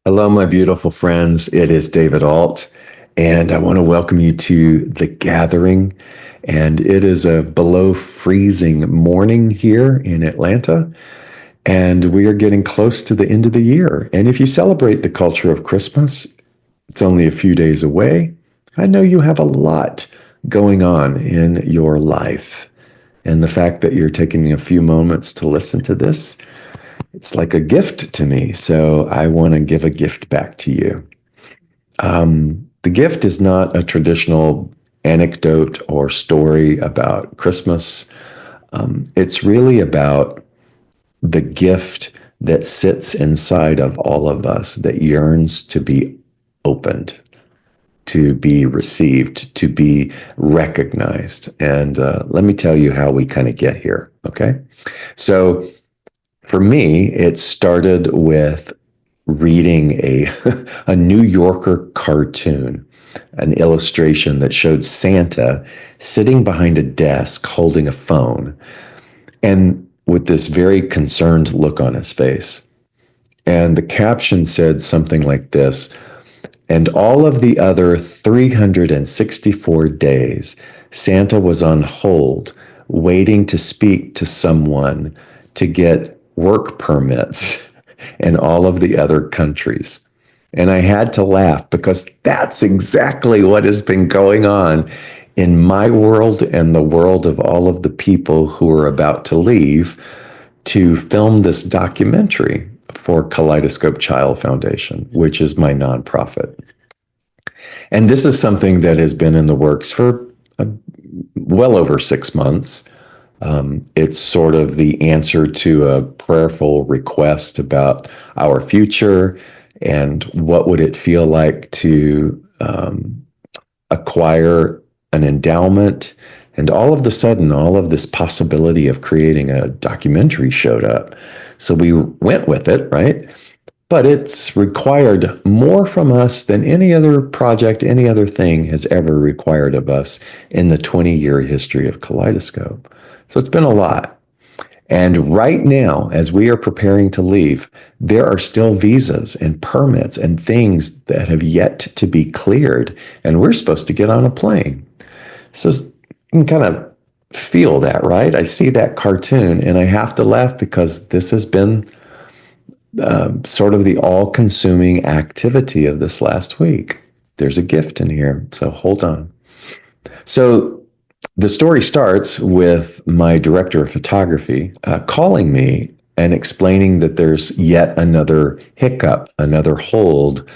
Hello, my beautiful friends. It is David Ault, and I want to welcome you to The Gathering. And it is a below freezing morning here in Atlanta, and we are getting close to the end of the year. And if you celebrate the culture of Christmas, it's only a few days away. I know you have a lot going on in your life. And the fact that you're taking a few moments to listen to this, it's like a gift to me. So I want to give a gift back to you. The gift is not a traditional anecdote or story about Christmas. It's really about the gift that sits inside of all of us that yearns to be opened, to be received, to be recognized. And let me tell you how we kind of get here. Okay. So for me, it started with reading a New Yorker cartoon, an illustration that showed Santa sitting behind a desk holding a phone and with this very concerned look on his face. And the caption said something like this: and all of the other 364 days, Santa was on hold, waiting to speak to someone to get work permits in all of the other countries. And I had to laugh because that's exactly what has been going on in my world and the world of all of the people who are about to leave to film this documentary for Kaleidoscope Child Foundation, which is my nonprofit. And this is something that has been in the works for well over 6 months. It's sort of the answer to a prayerful request about our future and what would it feel like to acquire an endowment. And all of a sudden, all of this possibility of creating a documentary showed up. So we went with it, right? But it's required more from us than any other project, any other thing has ever required of us in the 20-year history of Kaleidoscope. So it's been a lot. And right now, as we are preparing to leave, there are still visas and permits and things that have yet to be cleared. And we're supposed to get on a plane. So you can kind of feel that, right? I see that cartoon and I have to laugh because this has been sort of the all-consuming activity of this last week. There's a gift in here, so hold on. So the story starts with my director of photography calling me and explaining that there's yet another hiccup, another hold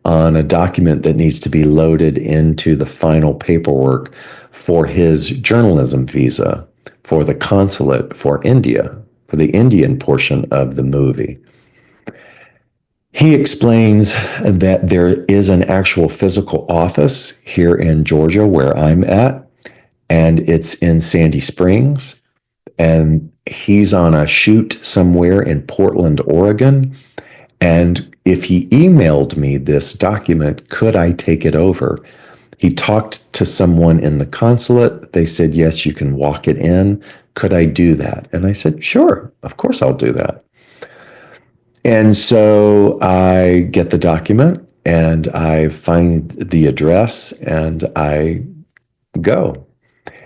on a document that needs to be loaded into the final paperwork for his journalism visa for the consulate for India, for the Indian portion of the movie. He explains that there is an actual physical office here in Georgia where I'm at, and it's in Sandy Springs, and he's on a shoot somewhere in Portland, Oregon. And if he emailed me this document, could I take it over? He talked to someone in the consulate. They said, yes, you can walk it in. Could I do that? And I said, sure, of course I'll do that. And so I get the document and I find the address and I go.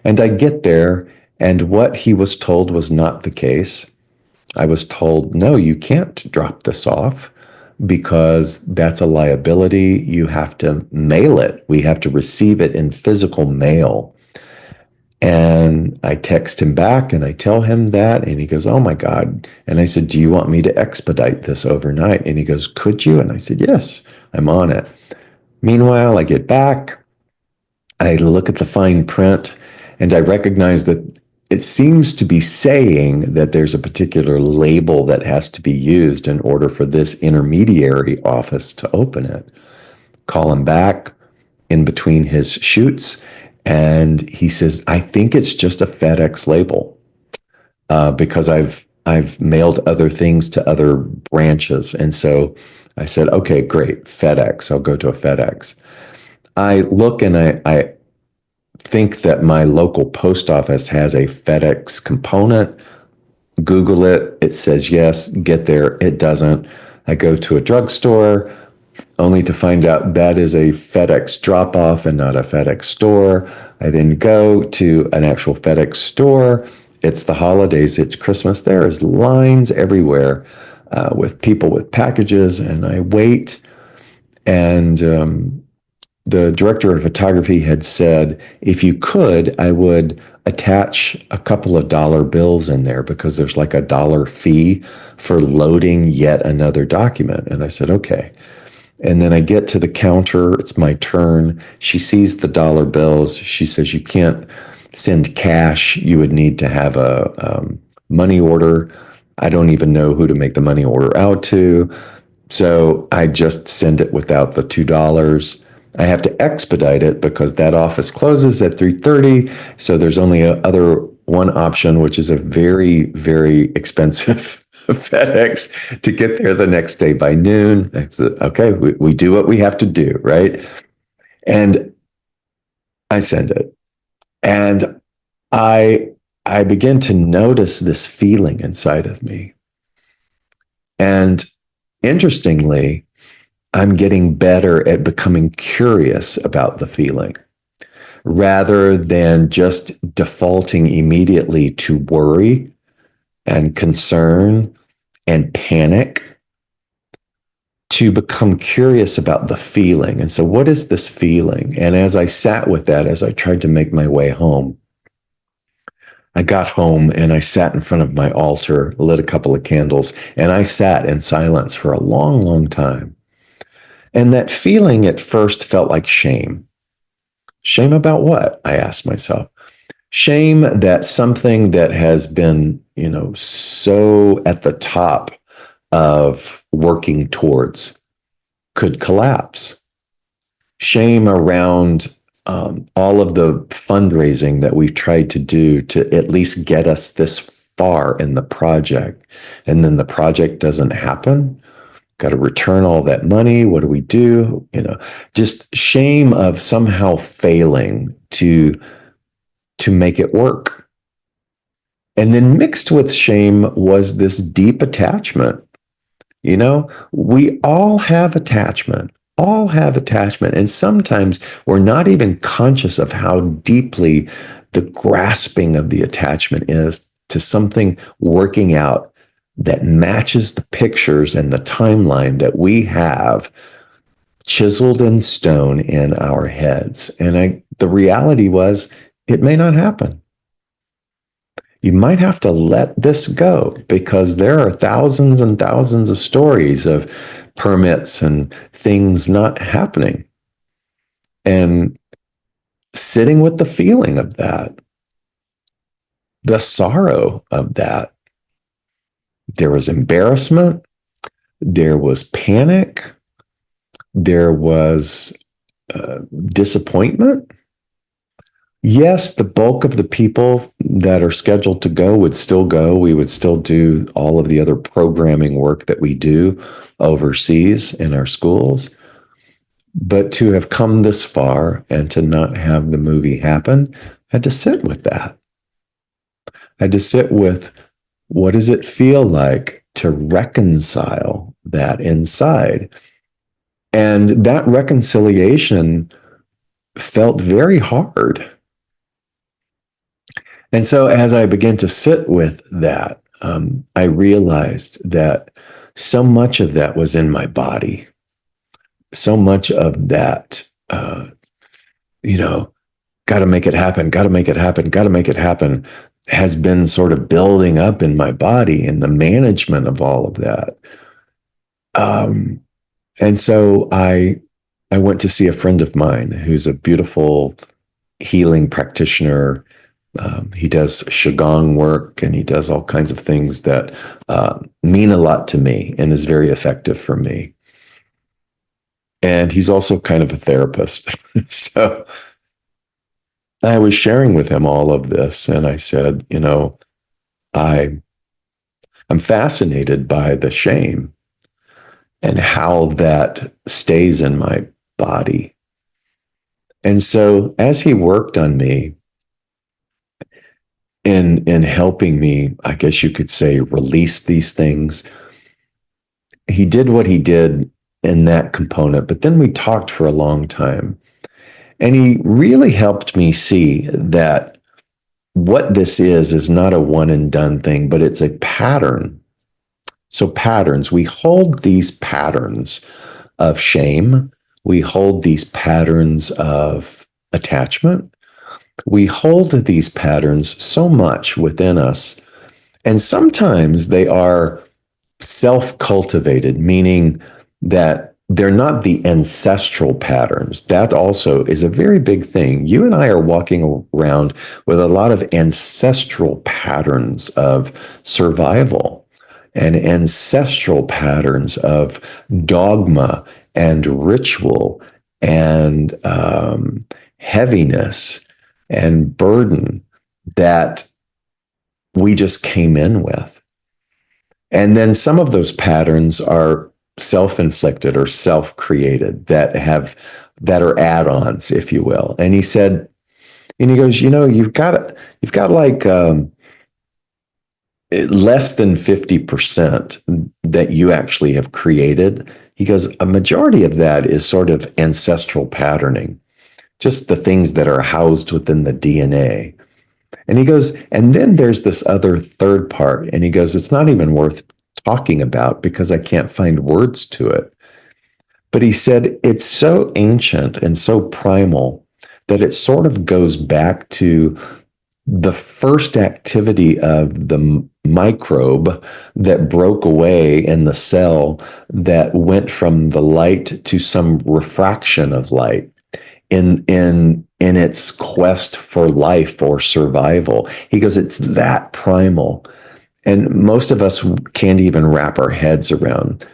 And I get there, and what he was told was not the case. I was told, no, you can't drop this off because that's a liability. You have to mail it. We have to receive it in physical mail. And I text him back and I tell him that, and he goes, oh my God. And I said, do you want me to expedite this overnight? And he goes, could you? And I said, yes, I'm on it. Meanwhile, I get back, I look at the fine print, and I recognize that it seems to be saying that there's a particular label that has to be used in order for this intermediary office to open it. Call him back in between his shoots, and he says, I think it's just a FedEx label because I've mailed other things to other branches. And so I said, okay, great, FedEx. I'll go to a FedEx. I look and I think that my local post office has a FedEx component. Google it. It says yes, get there. It doesn't. I go to a drugstore, only to find out that is a FedEx drop off and not a FedEx store. I then go to an actual FedEx store. It's the holidays, it's Christmas. There is lines everywhere with people with packages, and I wait. And the director of photography had said, if you could, I would attach a couple of dollar bills in there because there's like a dollar fee for loading yet another document. And I said, okay. And then I get to the counter. It's my turn. She sees the dollar bills. She says, you can't send cash. You would need to have a money order. I don't even know who to make the money order out to. So I just send it without the $2. I have to expedite it because that office closes at 3:30. So there's only a other one option, which is a very, very expensive FedEx to get there the next day by noon. Okay, we do what we have to do, right? And I send it. And I I begin to notice this feeling inside of me. And interestingly, I'm getting better at becoming curious about the feeling rather than just defaulting immediately to worry and concern and panic, to become curious about the feeling. And so, what is this feeling? And as I sat with that, as I tried to make my way home, I got home and I sat in front of my altar, lit a couple of candles, and I sat in silence for a long, long time. And that feeling at first felt like shame. Shame about what? I asked myself. Shame that something that has been, so at the top of working towards could collapse. Shame around all of the fundraising that we've tried to do to at least get us this far in the project. And then the project doesn't happen. Got to return all that money. What do we do? Just shame of somehow failing to make it work. And then mixed with shame was this deep attachment. We all have attachment, And sometimes we're not even conscious of how deeply the grasping of the attachment is to something working out that matches the pictures and the timeline that we have chiseled in stone in our heads. And the reality was, it may not happen. You might have to let this go because there are thousands and thousands of stories of permits and things not happening. And sitting with the feeling of that, the sorrow of that, there was embarrassment, there was panic, there was disappointment. Yes, the bulk of the people that are scheduled to go would still go. We would still do all of the other programming work that we do overseas in our schools. But to have come this far and to not have the movie happen, I had to sit with that. I had to sit with, what does it feel like to reconcile that inside? And that reconciliation felt very hard. And so as I began to sit with that, I realized that so much of that was in my body. So much of that, got to make it happen, got to make it happen, got to make it happen, has been sort of building up in my body, and the management of all of that. And so I went to see a friend of mine who's a beautiful healing practitioner. He does Qigong work, and he does all kinds of things that mean a lot to me and is very effective for me. And he's also kind of a therapist. So I was sharing with him all of this, and I said, I'm fascinated by the shame and how that stays in my body. And so as he worked on me, in helping me, I guess you could say, release these things, he did what he did in that component. But then we talked for a long time. And he really helped me see that what this is not a one and done thing, but it's a pattern. So, patterns, we hold these patterns of shame, we hold these patterns of attachment, we hold these patterns so much within us. And sometimes they are self cultivated, meaning that they're not the ancestral patterns. That also is a very big thing. You and I are walking around with a lot of ancestral patterns of survival and ancestral patterns of dogma and ritual and heaviness and burden that we just came in with. And then some of those patterns are self-inflicted or self-created that are add-ons, if you will. And he said, and he goes, you've got like less than 50% that you actually have created. He goes, a majority of that is sort of ancestral patterning, just the things that are housed within the DNA. And he goes, and then there's this other third part. And he goes, it's not even worth talking about because I can't find words to it. But he said, it's so ancient and so primal that it sort of goes back to the first activity of the microbe that broke away in the cell that went from the light to some refraction of light in its quest for life or survival. He goes, it's that primal. And most of us can't even wrap our heads around.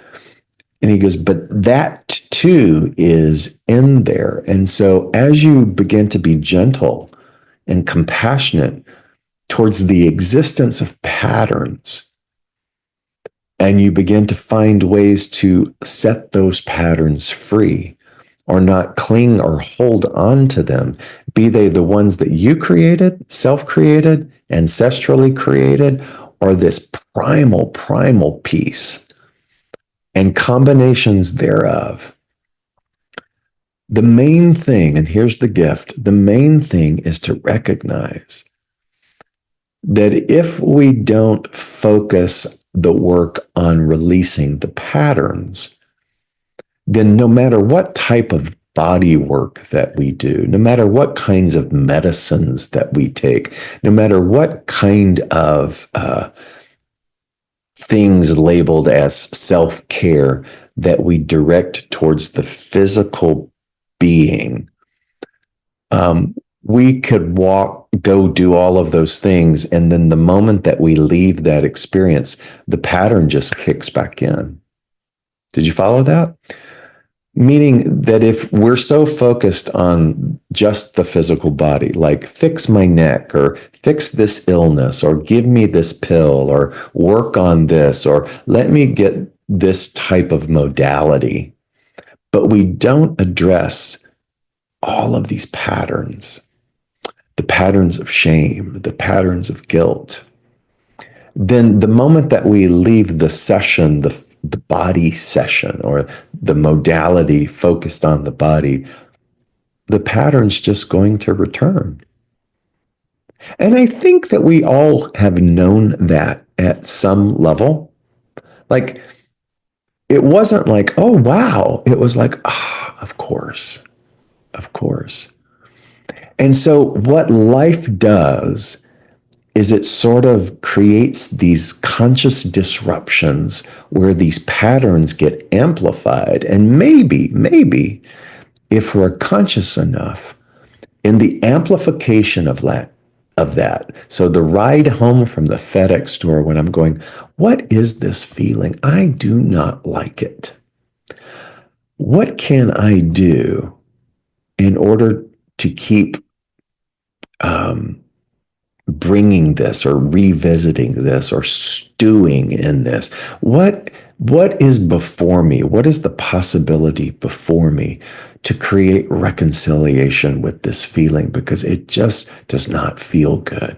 And he goes, but that too is in there. And so as you begin to be gentle and compassionate towards the existence of patterns, and you begin to find ways to set those patterns free, or not cling or hold on to them, be they the ones that you created, self-created, ancestrally created, or this primal piece and combinations thereof. The main thing, and here's the gift, the main thing is to recognize that if we don't focus the work on releasing the patterns, then no matter what type of body work that we do, no matter what kinds of medicines that we take, no matter what kind of things labeled as self-care that we direct towards the physical being, we could go do all of those things. And then the moment that we leave that experience, the pattern just kicks back in. Did you follow that? Meaning that if we're so focused on just the physical body, like fix my neck or fix this illness or give me this pill or work on this or let me get this type of modality, but we don't address all of these patterns, the patterns of shame, the patterns of guilt, then the moment that we leave the session, the body session or the modality focused on the body, the pattern's just going to return. And I think that we all have known that at some level. Like, it wasn't like, oh, wow. It was like, of course, of course. And so what life does is it sort of creates these conscious disruptions where these patterns get amplified. And maybe, if we're conscious enough in the amplification of that. So the ride home from the FedEx store when I'm going, what is this feeling? I do not like it. What can I do in order to keep bringing this or revisiting this or stewing in this? What is before me? What is the possibility before me to create reconciliation with this feeling? Because it just does not feel good.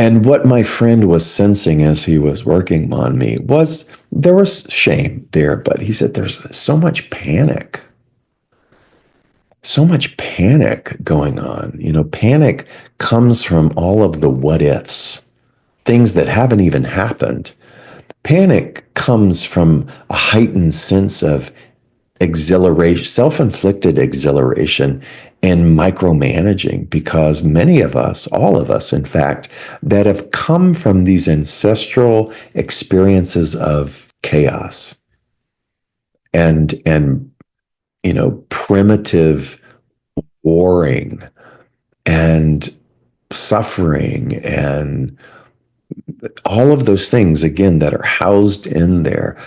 And what my friend was sensing as he was working on me was there was shame there, but he said there's so much panic going on. You know, panic comes from all of the what ifs, things that haven't even happened. Panic comes from a heightened sense of exhilaration, self-inflicted exhilaration, and micromanaging, because many of us, all of us, in fact, that have come from these ancestral experiences of chaos and primitive warring and suffering and all of those things, again, that are housed in there.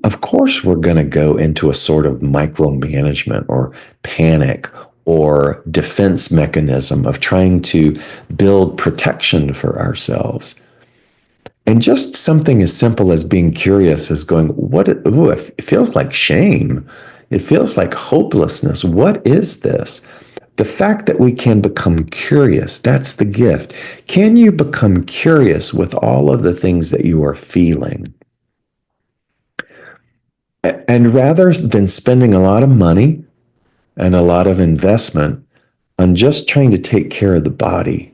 Of course, we're going to go into a sort of micromanagement or panic or defense mechanism of trying to build protection for ourselves. And just something as simple as being curious is going, it feels like shame. It feels like hopelessness. What is this? The fact that we can become curious, that's the gift. Can you become curious with all of the things that you are feeling? And rather than spending a lot of money and a lot of investment on just trying to take care of the body,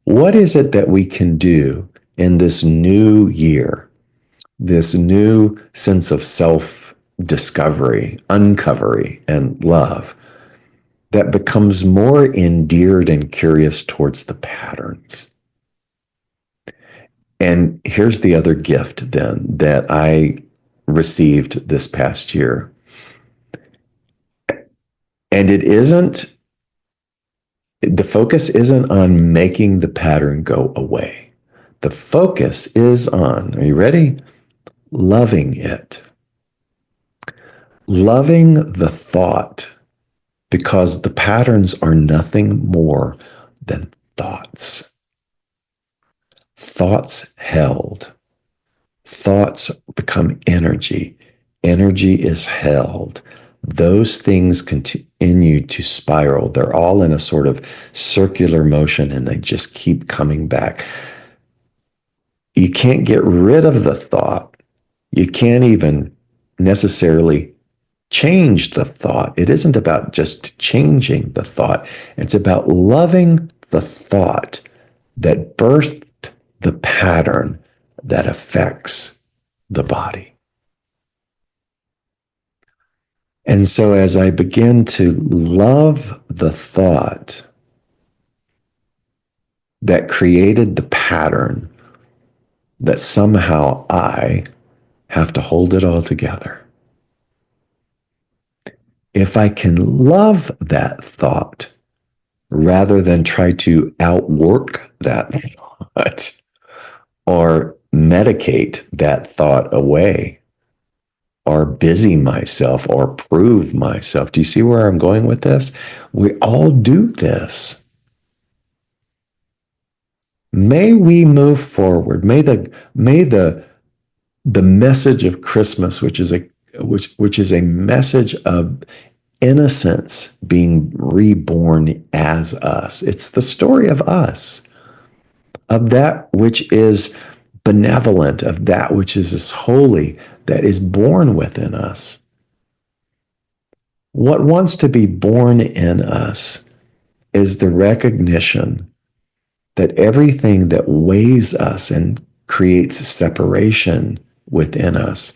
what is it that we can do in this new year, this new sense of self-discovery, uncovery, and love that becomes more endeared and curious towards the patterns? And here's the other gift then that I received this past year. And the focus isn't on making the pattern go away. The focus is on, are you ready? Loving it. Loving the thought, because the patterns are nothing more than thoughts. Thoughts held. Thoughts become energy. Energy is held. Those things continue to spiral. They're all in a sort of circular motion and they just keep coming back. You can't get rid of the thought. You can't even necessarily change the thought. It isn't about just changing the thought. It's about loving the thought that birthed the pattern that affects the body. And so as I begin to love the thought that created the pattern, that somehow I have to hold it all together. If I can love that thought rather than try to outwork that thought or medicate that thought away or busy myself or prove myself. Do you see where I'm going with this? We all do this. May we move forward. May the message of Christmas, which is a message of innocence being reborn as us. It's the story of us, of that which is benevolent, of that which is holy, that is born within us. What wants to be born in us is the recognition that everything that weighs us and creates separation within us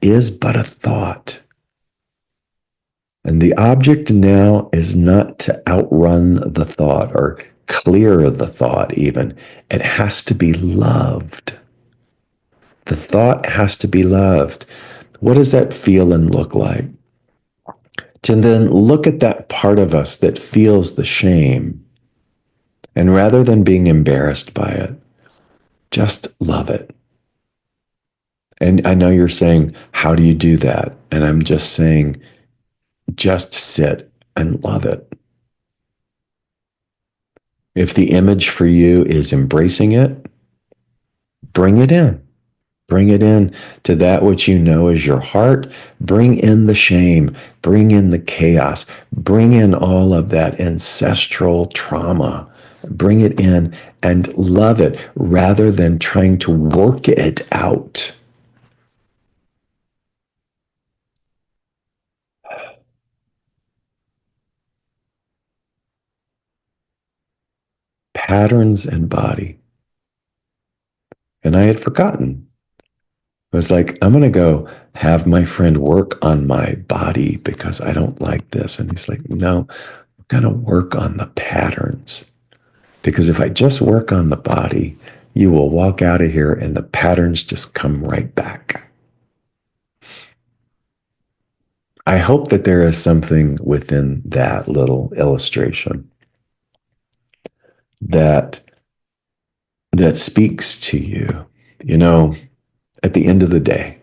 is but a thought. And the object now is not to outrun the thought or clear the thought even. It has to be loved. The thought has to be loved. What does that feel and look like? To then look at that part of us that feels the shame, and rather than being embarrassed by it, just love it. And I know you're saying, how do you do that? And I'm just saying, just sit and love it. If the image for you is embracing it, bring it in. Bring it in to that which you know is your heart. Bring in the shame. Bring in the chaos. Bring in all of that ancestral trauma bring it in and love it rather than trying to work it out. Patterns and body. And I had forgotten. I was like, I'm going to go have my friend work on my body because I don't like this. And he's like, no, I'm going to work on the patterns. Because if I just work on the body, you will walk out of here and the patterns just come right back. I hope that there is something within that little illustration that that speaks to you. You know, at the end of the day,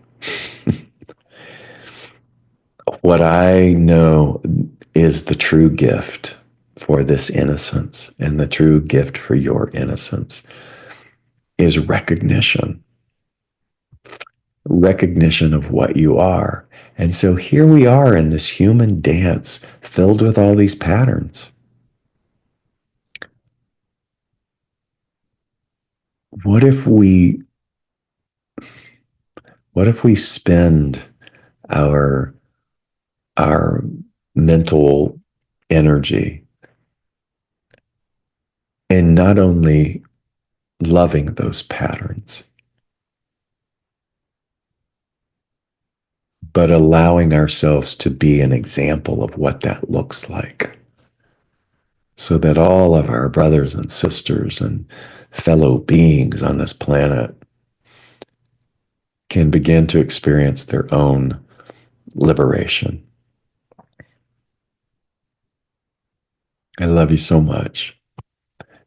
what I know is the true gift for this innocence and the true gift for your innocence is recognition of what you are. And so here we are in this human dance filled with all these patterns. What if we spend our our mental energy in not only loving those patterns, but allowing ourselves to be an example of what that looks like, so that all of our brothers and sisters and fellow beings on this planet can begin to experience their own liberation. I love you so much.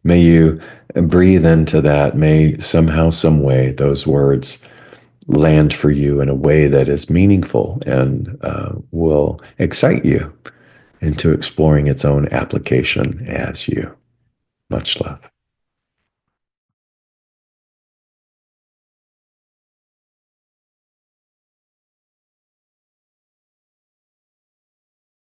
May you breathe into that. May somehow, some way, those words land for you in a way that is meaningful and will excite you into exploring its own application as you. Much love.